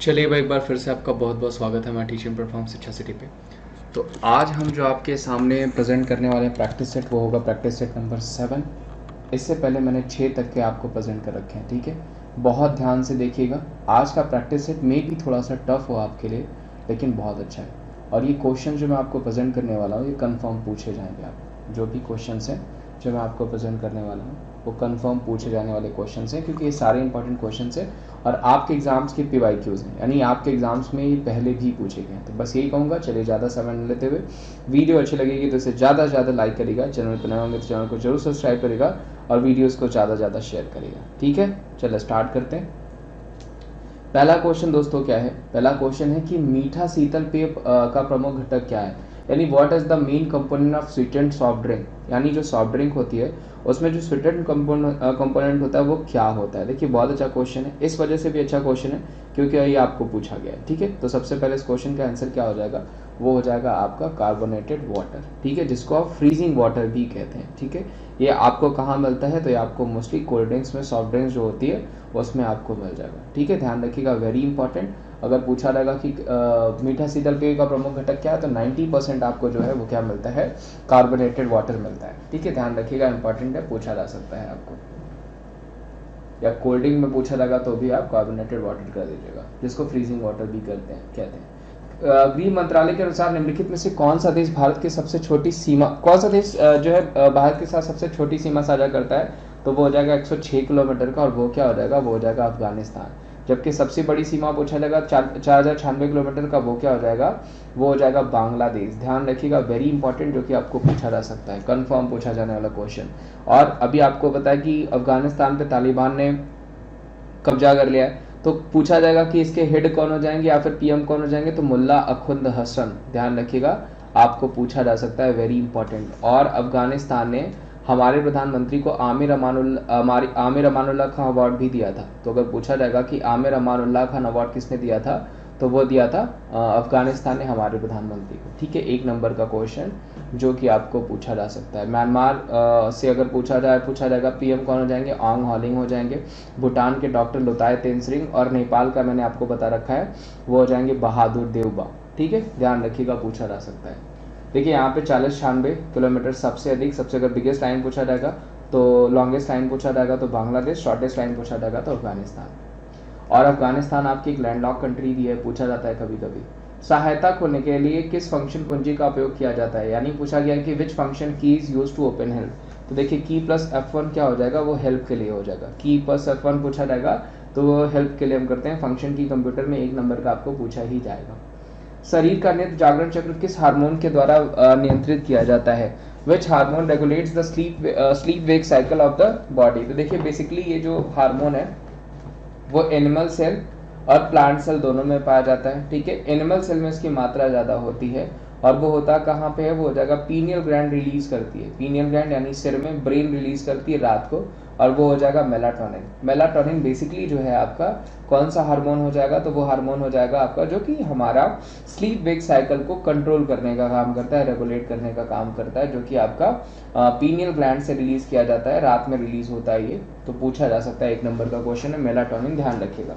चलिए भाई, एक बार फिर से आपका बहुत बहुत स्वागत है हमारे टीचिंग प्लेटफॉर्म शिक्षा सिटी पे। तो आज हम जो आपके सामने प्रेजेंट करने वाले हैं प्रैक्टिस सेट, वो होगा प्रैक्टिस सेट नंबर 7। इससे पहले मैंने 6 तक के आपको प्रेजेंट कर रखे हैं, ठीक है। बहुत ध्यान से देखिएगा। आज का प्रैक्टिस सेट में भी थोड़ा सा टफ हो आपके लिए, लेकिन बहुत अच्छा है। और ये क्वेश्चन जो मैं आपको प्रेजेंट करने वाला हूँ ये कन्फर्म पूछे जाएंगे। आप जो भी क्वेश्चन हैं जो मैं आपको प्रेजेंट करने वाला हूँ वो कंफर्म पूछे जाने वाले क्वेश्चंस हैं, क्योंकि ये सारे इंपॉर्टेंट क्वेश्चंस हैं और आपके एग्जाम्स के PYQs हैं, यानी आपके एग्जाम्स में ये पहले भी पूछे गए हैं। तो बस यही कहूँगा, चलिए ज़्यादा समय न लेते हुए, वीडियो अच्छी लगेगी तो इसे ज़्यादा से ज़्यादा लाइक करेगा, चैनल पर नए होंगे तो चैनल को जरूर सब्सक्राइब करेगा और वीडियोज़ को ज़्यादा से ज़्यादा शेयर करेगा, ठीक है। चलिए स्टार्ट करते हैं। पहला क्वेश्चन दोस्तों क्या है? पहला क्वेश्चन है कि मीठा शीतल पेय का प्रमुख घटक क्या है, यानी what is the main component of sweetened soft drink. यानी जो सॉफ्ट ड्रिंक होती है उसमें जो स्वीटेंड कंपोनेंट होता है वो क्या होता है। देखिए बहुत अच्छा क्वेश्चन है, इस वजह से भी अच्छा क्वेश्चन है क्योंकि ये आपको पूछा गया है, ठीक है। तो सबसे पहले इस क्वेश्चन का आंसर क्या हो जाएगा, वो हो जाएगा आपका कार्बोनेटेड वाटर, ठीक है, जिसको आप फ्रीजिंग वाटर भी कहते हैं, ठीक है। ये आपको कहाँ मिलता है, तो ये आपको मोस्टली कोल्ड ड्रिंक्स में, सॉफ्ट ड्रिंक्स जो होती है उसमें आपको मिल जाएगा, ठीक है। ध्यान रखिएगा, वेरी इंपॉर्टेंट। अगर पूछा रहेगा कि मीठा शीतल पेय का प्रमुख घटक क्या है, तो 90% आपको जो है वो क्या मिलता है, कार्बोनेटेड वाटर मिलता है, ठीक है। ध्यान रखिएगा, इंपॉर्टेंट है, पूछा जा सकता है आपको, या कोल्ड ड्रिंक में पूछा रहेगा तो भी आप कार्बोनेटेड वाटर कर दीजिएगा, जिसको फ्रीजिंग वाटर भी कहते हैं। गृह मंत्रालय के अनुसार निम्नलिखित में से कौन सा देश भारत की सबसे छोटी सीमा, कौन सा देश जो है भारत के साथ सबसे छोटी सीमा साझा करता है, तो वो हो जाएगा 106 किलोमीटर का, और वो क्या हो जाएगा, वो हो जाएगा अफगानिस्तान। जबकि सबसे बड़ी सीमा पूछा जाएगा 4096 किलोमीटर का, वो क्या हो जाएगा, वो हो जाएगा बांग्लादेश। ध्यान रखिएगा, वेरी इंपॉर्टेंट, जो कि आपको पूछा जा सकता है, कंफर्म पूछा जाने वाला क्वेश्चन। और अभी आपको पता है कि अफगानिस्तान पे तालिबान ने कब्जा कर लिया है, तो पूछा जाएगा कि इसके हेड कौन हो जाएंगे या फिर PM कौन हो जाएंगे, तो मुल्ला अखुंद हसन। ध्यान रखिएगा, आपको पूछा जा सकता है, वेरी इंपॉर्टेंट। और अफगानिस्तान ने हमारे प्रधानमंत्री को आमिर अमानुल्लाह खान अवार्ड भी दिया था। तो अगर पूछा जाएगा कि आमिर अमानुल्लाह खान अवार्ड किसने दिया था, तो वो दिया था अफगानिस्तान ने हमारे प्रधानमंत्री को, ठीक है। 1 नंबर का क्वेश्चन जो कि आपको पूछा जा सकता है। म्यांमार से अगर पूछा जाएगा PM कौन हो जाएंगे, ऑंग हॉलिंग हो जाएंगे। भूटान के डॉक्टर लोताय तेंसरिंग, और नेपाल का मैंने आपको बता रखा है, वो हो जाएंगे बहादुर देवबा, ठीक है। ध्यान रखिएगा, पूछा जा सकता है। देखिए यहाँ पे 4096 किलोमीटर सबसे अधिक, सबसे अगर बिगेस्ट लाइन पूछा जाएगा तो, लॉन्गेस्ट लाइन पूछा जाएगा तो बांग्लादेश, शॉर्टेस्ट लाइन पूछा जाएगा तो अफगानिस्तान। और अफगानिस्तान आपकी एक लैंडलॉक कंट्री भी है, पूछा जाता है कभी कभी। सहायता खोलने के लिए किस फंक्शन कुंजी का उपयोग किया जाता है, यानी पूछा गया कि which function key is use to open help. तो देखिए की प्लस F1 क्या हो जाएगा, वो हेल्प के लिए हो जाएगा। की प्लस F1 पूछा जाएगा तो वो हेल्प के लिए हम करते हैं। फंक्शन की कंप्यूटर में 1 नंबर का आपको पूछा ही जाएगा। शरीर का नित्य जागरण चक्र किस हार्मोन के द्वारा नियंत्रित किया जाता है, which hormone regulates the sleep wake cycle of the body. तो देखिए बेसिकली ये जो हार्मोन है वो एनिमल सेल और प्लांट सेल दोनों में पाया जाता है, ठीक है। एनिमल सेल में इसकी मात्रा ज़्यादा होती है, और वो होता कहाँ पे है, वो हो जाएगा पीनियल ग्लैंड रिलीज करती है। पीनियल ग्लैंड यानी सिर में, ब्रेन रिलीज करती है रात को, और वो हो जाएगा मेलाटोनिन। मेलाटोनिन बेसिकली जो है आपका कौन सा हार्मोन हो जाएगा, तो वो हार्मोन हो जाएगा आपका जो कि हमारा स्लीप वेक साइकिल को कंट्रोल करने का काम करता है, रेगुलेट करने का काम करता है, जो कि आपका पीनियल ग्लैंड से रिलीज किया जाता है, रात में रिलीज होता है ये। तो पूछा जा सकता है, 1 नंबर का क्वेश्चन है मेलाटोनिन, ध्यान रखिएगा।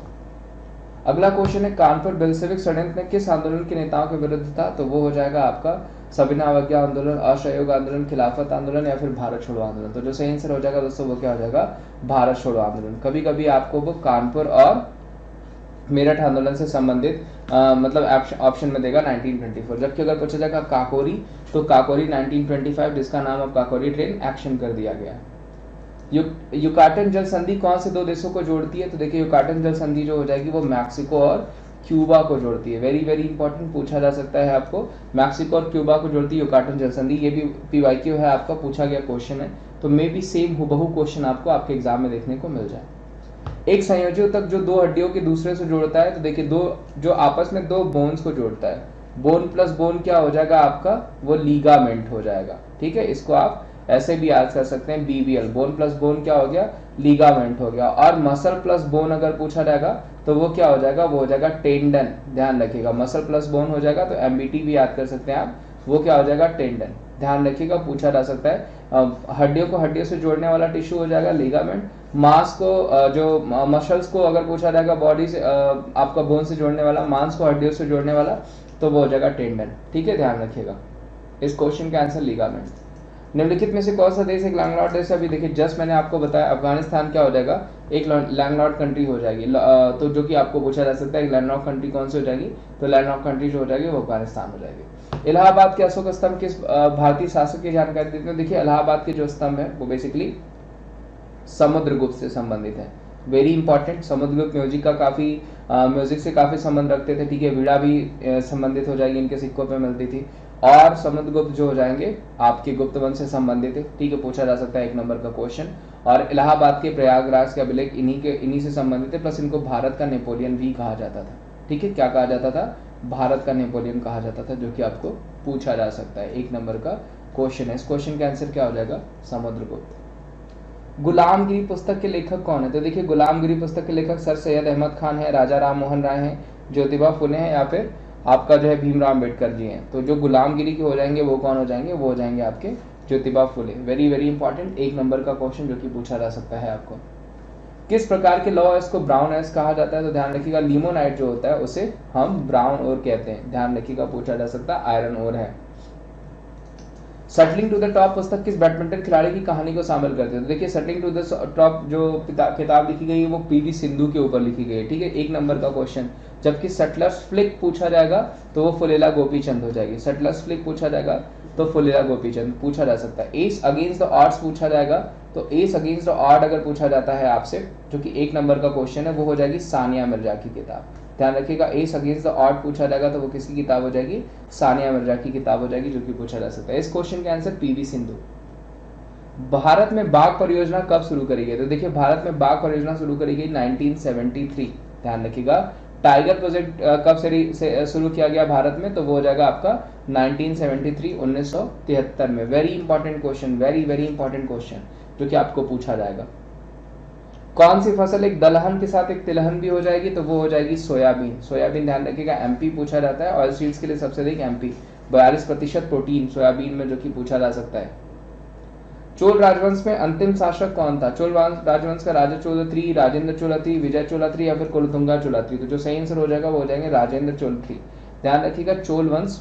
अगला क्वेश्चन है कानपुर बेल्शेविक षड्यंत्र में किस आंदोलन के नेताओं के विरुद्ध था, तो वो हो जाएगा आपका सविना अवज्ञा आंदोलन, असहयोग आंदोलन, खिलाफत आंदोलन, या फिर भारत छोड़ो आंदोलन। तो जो सही आंसर हो जाएगा दोस्तों वो क्या हो जाएगा, भारत छोड़ो आंदोलन। कभी कभी आपको वो कानपुर और मेरठ आंदोलन से संबंधित मतलब ऑप्शन में देगा 1924। जबकि अगर पूछा जाएगा काकोरी, तो काकोरी 1925, जिसका नाम अब काकोरी ट्रेन एक्शन कर दिया गया। युकाटन जल संधि कौन से 2 देशों को जोड़ती है, तो देखिए युकाटन जल संधि जो हो जाएगी वो मैक्सिको और क्यूबा को जोड़ती है। वेरी वेरी इंपॉर्टेंट, पूछा जा सकता है आपको, मैक्सिको और क्यूबा को जोड़ती है युकाटन जल संधि। ये भी PYQ है, आपका पूछा गया क्वेश्चन है, तो मे बी सेम हुबहू क्वेश्चन आपको आपके एग्जाम में देखने को मिल जाए। एक संयोजी ऊतक जो 2 हड्डियों के दूसरे से जोड़ता है, तो देखिए जो आपस में 2 बोन्स को जोड़ता है, बोन प्लस बोन क्या हो जाएगा आपका, वो लीगामेंट हो जाएगा, ठीक है। इसको आप ऐसे भी याद कर सकते हैं, BBL, बोन प्लस बोन क्या हो गया, लीगामेंट हो गया। और मसल प्लस बोन अगर पूछा जाएगा तो वो क्या हो जाएगा, वो हो जाएगा टेंडन। ध्यान रखिएगा, मसल प्लस बोन हो जाएगा तो MBT भी याद कर सकते हैं आप, वो क्या हो जाएगा, टेंडन। ध्यान रखिएगा, पूछा जा सकता है। हड्डियों को हड्डियों से जोड़ने वाला टिश्यू हो जाएगा लिगामेंट। मांस को जो मसल्स को अगर पूछा जाएगा बॉडी से आपका बोन से जोड़ने वाला, मांस को हड्डियों से जोड़ने वाला, तो वो हो जाएगा टेंडन। ठीक है, ध्यान रखिएगा। इस क्वेश्चन का आंसर लिगामेंट। निम्नलिखित में से कौन सा देश एक लैंडलॉर्ड देश है? अभी देखिए जस्ट मैंने आपको बताया अफगानिस्तान क्या हो जाएगा, एक लैंडलॉर्ड कंट्री हो जाएगी। तो जो कि आपको पूछा जा सकता है लैंडलॉर्ड कंट्री कौन सी हो जाएगी, तो लैंडलॉर्ड कंट्री जो हो जाएगी वो अफगानिस्तान हो जाएगी। इलाहाबाद के अशोक स्तंभ किस भारतीय शासक की जानकारी देते हैं? देखिए इलाहाबाद के जो स्तंभ है वो बेसिकली समुद्रगुप्त से संबंधित है। वेरी इंपॉर्टेंट, समुद्रगुप्त म्यूजिक से काफी संबंध रखते थे। ठीक है, वीणा भी संबंधित हो जाएगी, इनके सिक्कों पे मिलती थी। और समुद्रगुप्त जो हो जाएंगे आपके गुप्त वंश से संबंधित है। ठीक है, पूछा जा सकता है 1 नंबर का क्वेश्चन। और इलाहाबाद के प्रयागराज के अभिलेख इन्हीं से संबंधित है। प्लस इनको भारत का नेपोलियन भी कहा जाता था। ठीक है, क्या कहा जाता था, भारत का नेपोलियन कहा जाता था, जो कि आपको पूछा जा सकता है। 1 नंबर का क्वेश्चन है। इस क्वेश्चन का आंसर क्या हो जाएगा, समुद्रगुप्त। गुलामगिरी पुस्तक के लेखक कौन है? तो देखिए गुलामगिरी पुस्तक के लेखक सर सैयद अहमद खान है, राजा राम मोहन राय हैं, ज्योतिबा फुले हैं, या फिर आपका जो है भीमराव अम्बेडकर जी हैं। तो जो गुलामगिरी के हो जाएंगे वो कौन हो जाएंगे, वो हो जाएंगे आपके Jyotiba Phule. Very very important, 1 number का क्वेश्चन जो कि पूछा जा सकता है आपको। किस प्रकार के लौह अयस्क को ब्राउन अयस्क कहा जाता है? तो ध्यान रखिएगा लिमोनाइट जो होता है उसे हम ब्राउन ओर कहते हैं। ध्यान रखिएगा, पूछा जा सकता है आयरन ओर है। सेटलिंग टू द टॉप पुस्तक किस बैडमिंटन खिलाड़ी की कहानी को शामिल करते हैं? तो देखिए सेटलिंग टू द टॉप जो किताब लिखी गई है वो पीवी सिंधु के ऊपर लिखी गई है। ठीक है, 1 नंबर का क्वेश्चन। जबकि सेटलर्स फ्लिक पूछा जाएगा तो वो फुलेला गोपीचंद हो जाएगी। सेटलर्स फ्लिक पूछा जाएगा तो फुलेला गोपीचंद पूछा जा सकता है। एस अगेंस्ट द ऑड्स पूछा जाएगा तो एस अगेंस्ट द ऑड अगर पूछा जाता है आपसे, जो कि 1 नंबर का क्वेश्चन है, वो हो जाएगी सानिया मिर्जा की किताब। ध्यान रखिएगा, एस अगेंस्ट द ऑड पूछा जाएगा तो वो किसकी किताब हो जाएगी, सानिया मिर्जा की किताब हो जाएगी, जो कि पूछा जा सकता है। इस क्वेश्चन के आंसर पीवी सिंधु। भारत में बाघ परियोजना कब शुरू करी गई? तो देखिए भारत में बाघ परियोजना शुरू करी गई 1973। ध्यान रखिएगा, टाइगर प्रोजेक्ट कब से शुरू किया गया भारत में? तो वो हो जाएगा आपका 1973 में। Very important question, very very important question जो कि आपको पूछा जाएगा। कौन सी फसल एक दलहन के साथ एक तिलहन भी हो जाएगी? तो वो हो जाएगी सोयाबीन। सोयाबीन ध्यान रखिएगा एमपी पूछा जाता है। ऑयल सीड्स के लिए सबसे अधिक एमपी, 42% प्रोटीन सोयाबीन में, जो कि पूछा जा सकता है। चोल राजवंश में अंतिम शासक कौन था? चोल राजवंश का राजा चोल III, राजेंद्र चोल III, विजय चोल III या फिर कुलतुंगा चोल III। तो जो सही आंसर हो जाएगा वो हो जाएंगे राजेंद्र चोल III। ध्यान रखिएगा चोल वंश,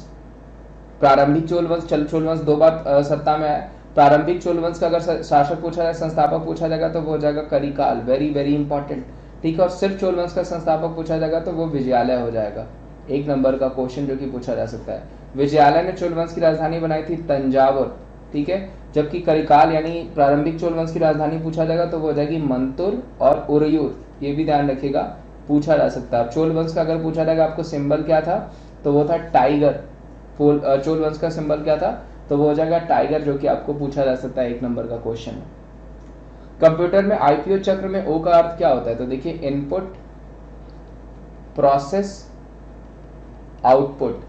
प्रारंभिक चोल वंश, चोल वंश 2 बार सत्ता में आया। प्रारंभिक चोल वंश का अगर शासक पूछा जाए, संस्थापक पूछा जाएगा तो वो हो जाएगा करिकाल। Very very important. ठीक है, और सिर्फ चोल वंश का संस्थापक पूछा जाएगा तो वो विजयालय हो जाएगा। 1 नंबर का क्वेश्चन जो कि पूछा जा सकता है। विजयालय ने चोल वंश की राजधानी बनाई थी तंजावुर। ठीक है, जबकि करिकाल यानी प्रारंभिक चोल वंश की राजधानी पूछा जाएगा तो वो हो जाएगी मंतुर और उरयूर। ये भी ध्यान रखिएगा, पूछा जा सकता है। चोल वंश का अगर पूछा जाएगा आपको सिंबल क्या था, तो वो था टाइगर। चोल वंश का सिंबल क्या था, तो वो हो जाएगा टाइगर, जो कि आपको पूछा जा सकता है। 1 नंबर का क्वेश्चन है। कंप्यूटर में आईपीओ चक्र में ओ का अर्थ क्या होता है? तो देखिए इनपुट, प्रोसेस, आउटपुट।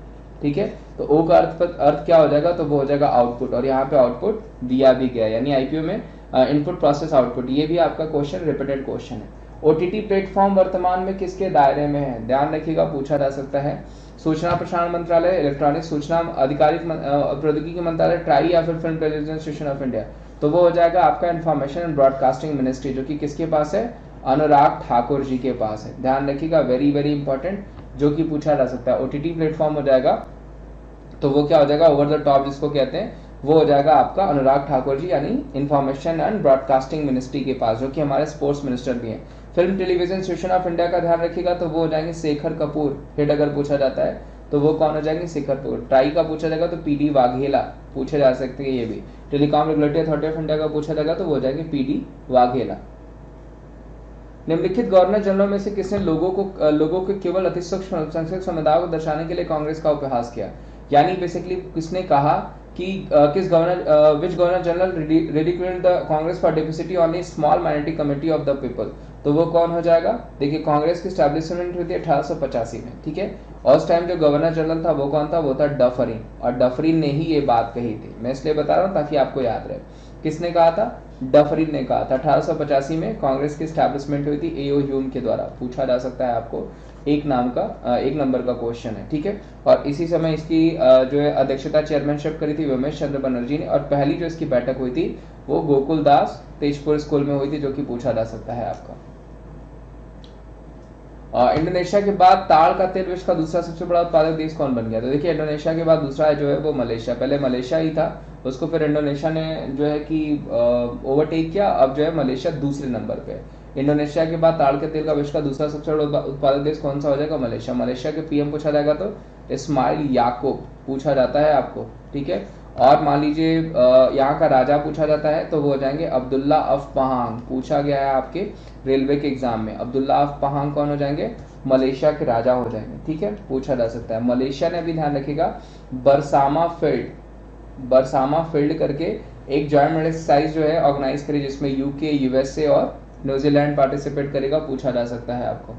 ठीक है, तो ओ का अर्थ क्या हो जाएगा, तो वो हो जाएगा आउटपुट। और यहाँ पे आउटपुट दिया भी गया, यानी आईपीओ में इनपुट, प्रोसेस, आउटपुट। ये भी आपका क्वेश्चन रिपीटेड क्वेश्चन है। ओटीटी प्लेटफॉर्म वर्तमान में किसके दायरे में है? ध्यान रखिएगा, पूछा जा सकता है। सूचना प्रसारण मंत्रालय, इलेक्ट्रॉनिक सूचना आधिकारिक प्रौद्योगिकी मंत्रालय, ट्राई या फिर film television institution of India. तो वो हो जाएगा आपका इंफॉर्मेशन एंड ब्रॉडकास्टिंग मिनिस्ट्री, जो कि किसके पास है, अनुराग ठाकुर जी के पास है। ध्यान रखिएगा, वेरी वेरी इंपॉर्टेंट, जो कि पूछा जा सकता है। ओटीटी प्लेटफॉर्म हो जाएगा तो वो क्या हो जाएगा, ओवर द टॉप जिसको कहते हैं, वो हो जाएगा आपका अनुराग ठाकुर जी, यानी इंफॉर्मेशन एंड ब्रॉडकास्टिंग मिनिस्ट्री के पास, जो कि हमारे स्पोर्ट्स मिनिस्टर भी हैं। Film television institution of India का ध्यान रखिएगा तो वो हो जाएंगे शेखर कपूर। हेड अगर पूछा जाता है तो वो कौन हो जाएंगे, शेखर कपूर। ट्राई का पूछा जाएगा तो पीडी वाघेला पूछे जा सकते हैं। ये भी telecom regulatory authority of India का पूछा जाएगा तो वो हो जाएंगे पीडी वाघेला। निम्नलिखित गवर्नर जनरल में से किसने लोगों के केवल अति सूक्ष्म अल्पसंख्यक समुदायों को दर्शाने के लिए कांग्रेस का उपहास किया? यानी बेसिकली किसने कहा कि which governor general ridiculed the Congress for deficiency on a small minority committee of the people? तो वो कौन हो जाएगा, देखिए कांग्रेस की स्टैब्लिशमेंट हुई थी 1885 में। ठीक है, और उस टाइम जो गवर्नर जनरल था वो कौन था, वो था डफरिन। और डफरिन ने ही ये बात कही थी। मैं इसलिए बता रहा हूँ ताकि आपको याद रहे। किसने कहा था, डफरिन ने कहा था। 1885 में कांग्रेस की एस्टैब्लिशमेंट हुई थी एओ ह्यूम के द्वारा। पूछा जा सकता है आपको, एक नंबर का क्वेश्चन है, ठीक है। और इसी समय इसकी जो है अध्यक्षता चेयरमैनशिप करी थी उमेश चंद्र बनर्जी ने। और पहली जो इसकी बैठक हुई थी वो गोकुल दास तेजपुर स्कूल में हुई थी, जो कि पूछा जा सकता है आपका। इंडोनेशिया के बाद ताड़ का तेल विश्व का दूसरा सबसे बड़ा उत्पादक देश कौन बन गया? तो देखिए इंडोनेशिया के बाद दूसरा जो है वो मलेशिया। पहले मलेशिया ही था, उसको फिर इंडोनेशिया ने जो है कि ओवरटेक किया। अब जो है मलेशिया दूसरे नंबर पे। इंडोनेशिया के बाद ताड़ के तेल का विश्व का दूसरा सबसे बड़ा उत्पादक देश कौन सा हो जाएगा? मलेशिया। मलेशिया के पीएम पूछा जाएगा तो इस्माइल याकूब पूछा जाता है आपको, ठीक है। और मान लीजिए यहाँ का राजा पूछा जाता है तो वो हो जाएंगे अब्दुल्ला अफ पहांग। पूछा गया है आपके रेलवे के एग्जाम में, अब्दुल्ला अफ पहांग कौन हो जाएंगे? मलेशिया के राजा हो जाएंगे, ठीक है। पूछा जा सकता है। मलेशिया ने भी ध्यान रखिएगा बरसामा फील्ड करके एक जॉइंट मेडल एक्सरसाइज जो है ऑर्गेनाइज करी, जिसमें यूके, यूएसए और न्यूजीलैंड पार्टिसिपेट करेगा। पूछा जा सकता है आपको।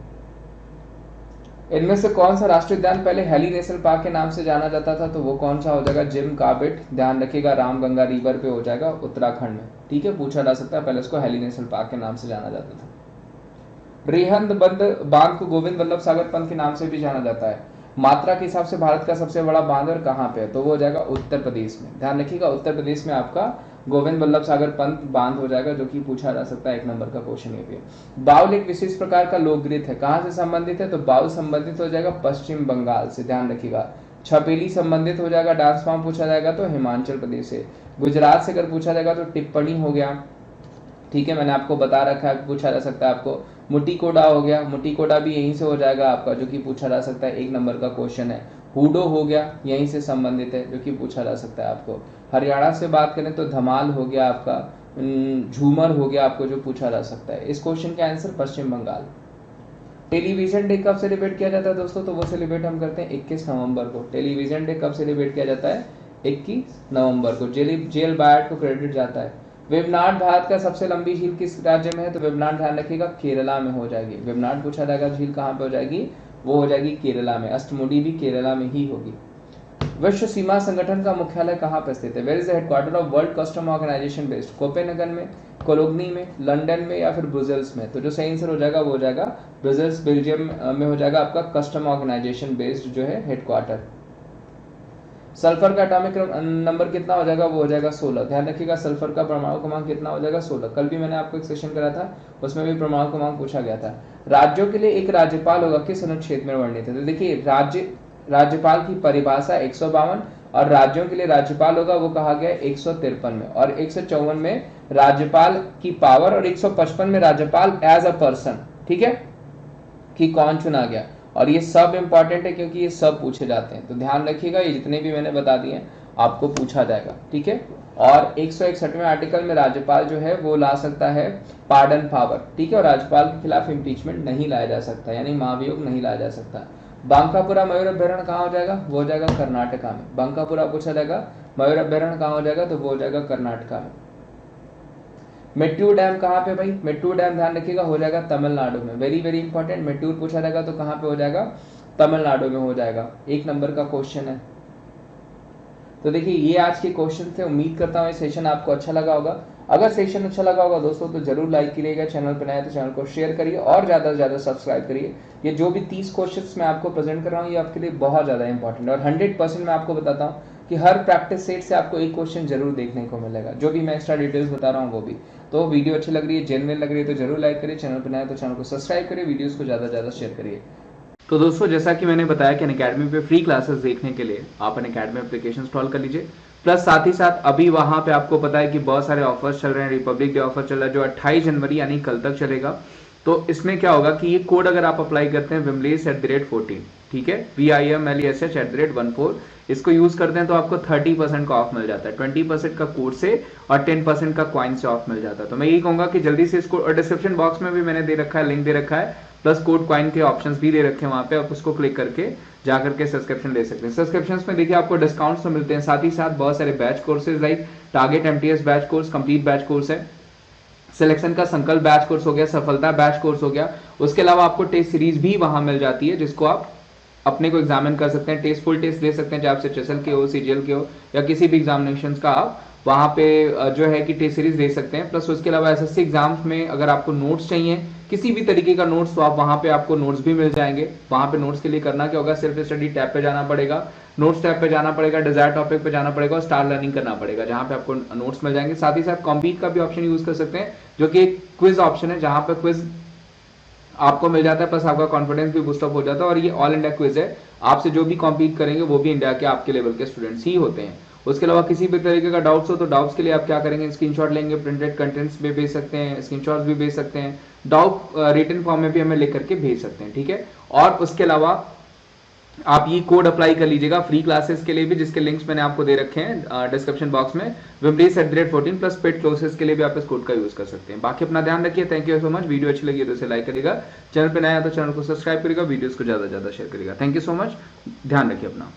इनमें से कौन सा राष्ट्रीय उद्यान पहले हेली नेशनल पार्क के नाम से जाना जाता था? तो वो कौन सा हो जाएगा? Jim Corbett. ध्यान रखिएगा, रामगंगा रिवर पे हो जाएगा उत्तराखंड में, ठीक है। पूछा जा सकता है, पहले इसको हेली नेशनल पार्क के नाम से जाना जाता था। बृहद बांध को गोविंद वल्लभ सागर पंत के नाम से भी जाना जाता है। मात्रा के हिसाब से भारत का सबसे बड़ा बांध और कहाँ पे है? तो वो हो जाएगा उत्तर प्रदेश में। ध्यान रखिएगा, उत्तर प्रदेश में आपका गोविंद वल्लभ सागर पंत बांध हो जाएगा, जो कि पूछा जा सकता है। एक नंबर का क्वेश्चन ये भी। बाउल एक विशेष प्रकार का लोक नृत्य है, कहाँ से संबंधित है? तो बाउल संबंधित हो जाएगा पश्चिम बंगाल से। ध्यान रखिएगा। छपेली संबंधित हो जाएगा, डांस फॉर्म पूछा जाएगा तो हिमाचल प्रदेश से। गुजरात से अगर पूछा जाएगा तो टिप्पणी हो गया, ठीक है। मैंने आपको बता रखा है, पूछा जा सकता है आपको। मुटीकोडा हो गया, मुटीकोडा भी यहीं से हो जाएगा आपका, जो कि पूछा जा सकता है। एक नंबर का क्वेश्चन है। हुडो हो गया, यहीं से संबंधित है, जो कि पूछा जा सकता है आपको। हरियाणा से बात करें तो धमाल हो गया आपका, झूमर हो गया आपको, जो पूछा जा सकता है। इस क्वेश्चन का आंसर पश्चिम बंगाल। टेलीविजन डे कब सेलिब्रेट किया जाता है दोस्तों? तो वो सेलिब्रेट हम करते हैं 21 नवंबर को। टेलीविजन डे कब सेलिब्रेट किया जाता है? 21 नवंबर को। जेल बायट को क्रेडिट जाता है। वेबनाड भारत का सबसे लंबी झील किस राज्य में है? तो वेबनाड ध्यान रखिएगा केरला में हो जाएगी। वेबनाड पूछा जाएगा झील कहाँ पे हो जाएगी? वो हो जाएगी केरला में। अष्टमुडी भी केरला में ही होगी। विश्व सीमा संगठन का मुख्यालय कहाँ पर स्थित है? Where is the headquarter of world custom organisation based? Copenhagen में, कोलोग्नी में, लंदन में या फिर ब्रुसेल्स में? तो जो सही आंसर हो जाएगा वो हो जाएगा ब्रुसेल्स, बेल्जियम में हो जाएगा आपका कस्टम ऑर्गेनाइजेशन बेस्ड जो है हेडक्वार्टर। सल्फर का एटॉमिक नंबर कितना हो जाएगा? वो हो जाएगा 16। ध्यान रखिएगा, सल्फर का परमाणु क्रमांक कितना हो जाएगा? 16। कल भी मैंने आपको एक सेशन करा था, उसमें भी परमाणु क्रमांक पूछा गया था। राज्यों के लिए एक राज्यपाल होगा, किस अनुच्छेद में वर्णित है? तो देखिए राज्यपाल की परिभाषा 152 और राज्यों के लिए राज्यपाल होगा वो कहा गया 153 में। और 154 में राज्यपाल की पावर और 155 में राज्यपाल एज अ पर्सन, ठीक है, कि कौन चुना गया। और ये सब इंपॉर्टेंट है क्योंकि ये सब पूछे जाते हैं, तो ध्यान रखिएगा, ये जितने भी मैंने बता दिए आपको पूछा जाएगा, ठीक है। और 161वें आर्टिकल में राज्यपाल जो है वो ला सकता है पार्डन पावर, ठीक है, और राज्यपाल के खिलाफ इम्पीचमेंट नहीं लाया जा सकता, यानी महाभियोग नहीं लाया जा सकता। बांकापुरा मयूर अभ्यारण्य कहाँ हो जाएगा? वो हो जाएगा कर्नाटका में। बांकापुरा पूछा जाएगा मयूर अभ्यारण्य कहाँ हो जाएगा? तो वो हो जाएगा कर्नाटका में। मेट्टूर डैम कहाँ पे भाई? मेट्टूर डैम ध्यान रखिएगा हो जाएगा तमिलनाडु में। वेरी वेरी इंपॉर्टेंट, मेट्टूर पूछा जाएगा तो कहाँ पे हो जाएगा? तमिलनाडु में हो जाएगा। एक नंबर का क्वेश्चन है। तो देखिए ये आज के क्वेश्चन थे, उम्मीद करता हूँ ये सेशन आपको अच्छा लगा होगा। अगर सेशन अच्छा लगा होगा दोस्तों तो जरूर लाइक करिएगा, चैनल पर नया तो चैनल को शेयर करिए और ज़्यादा से ज़्यादा सब्सक्राइब करिए। ये जो भी 30 क्वेश्चंस मैं आपको प्रेजेंट कर रहा हूँ ये आपके लिए बहुत ज़्यादा इंपॉर्टेंट है और 100% मैं आपको बताता हूँ कि हर प्रैक्टिस सेट से आपको एक क्वेश्चन जरूर देखने को मिलेगा, जो भी मैं एक्स्ट्रा डिटेल्स बता रहा हूँ वो भी। तो वीडियो अच्छी लग रही है, जेन्युइन लग रही है तो जरूर लाइक करिए, चैनल पर नया तो चैनल को सब्सक्राइब करिए, वीडियोस को ज़्यादा से ज़्यादा शेयर करिए। तो दोस्तों जैसा कि मैंने बताया कि अनअकैडमी पे फ्री क्लासेस देखने के लिए आप अनअकैडमी एप्लीकेशन इंस्टॉल कर लीजिए। प्लस साथ ही साथ अभी वहां पे आपको पता है कि बहुत सारे ऑफर्स चल रहे हैं, रिपब्लिक डे ऑफर चल रहा है जो 28 जनवरी यानी कल तक चलेगा। तो इसमें क्या होगा कि ये कोड अगर आप अप्लाई करते हैं Vimlesh@14, ठीक है, VIMLESH@14, इसको यूज करते हैं तो आपको 30% का ऑफ मिल जाता है, 20% का कोड से और 10% का कॉइन से ऑफ मिल जाता है। तो मैं यही कहूंगा कि जल्दी से इसको, और डिस्क्रिप्शन बॉक्स में भी मैंने दे रखा है, लिंक दे रखा है, प्लस कोड कॉइन के ऑप्शंस भी दे रखे हैं वहां पे, आप उसको क्लिक करके जाकर के सब्सक्रिप्शन ले सकते हैं। सब्सक्रिप्शन में देखिए आपको डिस्काउंट्स तो मिलते हैं, साथ ही साथ बहुत सारे batch courses like target MTS batch course, complete batch course है, सिलेक्शन का संकल्प बैच कोर्स हो गया, सफलता बैच कोर्स हो गया, उसके अलावा आपको टेस्ट सीरीज भी वहां मिल जाती है जिसको आप अपने को एग्जामिन कर सकते हैं, फुल टेस्ट दे सकते हैं, चाहे आप HSL के हो, CGL के हो या किसी भी एग्जामिनेशन का आप वहां पे जो है कि टेस्ट सीरीज दे सकते हैं। प्लस उसके अलावा SSC एग्जाम्स में अगर आपको नोट्स चाहिए, किसी भी तरीके का नोट्स, तो आप वहां पे आपको नोट्स भी मिल जाएंगे। वहां पे नोट्स के लिए करना क्या होगा, सिर्फ स्टडी टैब पे जाना पड़ेगा, नोट्स टैब पे जाना पड़ेगा, डिजायर टॉपिक पे जाना पड़ेगा और स्टार लर्निंग करना पड़ेगा, जहां पे आपको नोट्स मिल जाएंगे। साथ ही साथ कॉम्पीट का भी ऑप्शन यूज कर सकते हैं, जो कि एक क्विज ऑप्शन है, जहां पे क्विज आपको मिल जाता है, प्लस आपका कॉन्फिडेंस भी बूस्टअप हो जाता है। और ये ऑल इंडिया क्विज है, आपसे जो भी कॉम्पीट करेंगे वो भी इंडिया के आपके लेवल के स्टूडेंट्स ही होते हैं। उसके अलावा किसी भी तरीके का डाउट्स हो तो डाउट्स के लिए आप क्या करेंगे, स्क्रीनशॉट लेंगे, प्रिंटेड कंटेंट्स भी भेज सकते हैं, स्क्रीनशॉट्स भी भेज सकते हैं, डाउट रिटन फॉर्म में भी हमें लिख करके भेज सकते हैं, ठीक है। और उसके अलावा आप ये कोड अप्लाई कर लीजिएगा फ्री क्लासेस के लिए भी, जिसके लिंक्स मैंने आपको दे रखे हैं डिस्क्रिप्शन बॉक्स में। Wimreach@14 प्लस पेड क्लासेस के लिए भी आप इस कोड का यूज कर सकते हैं। बाकी अपना ध्यान रखिए, thank you so much. Video अच्छी लगी तो इसे लाइक करिएगा, चैनल पे नया है तो चैनल को सब्सक्राइब करिएगा, वीडियोस को ज्यादा से ज्यादा शेयर करिएगा। थैंक यू सो मच, ध्यान रखिए अपना।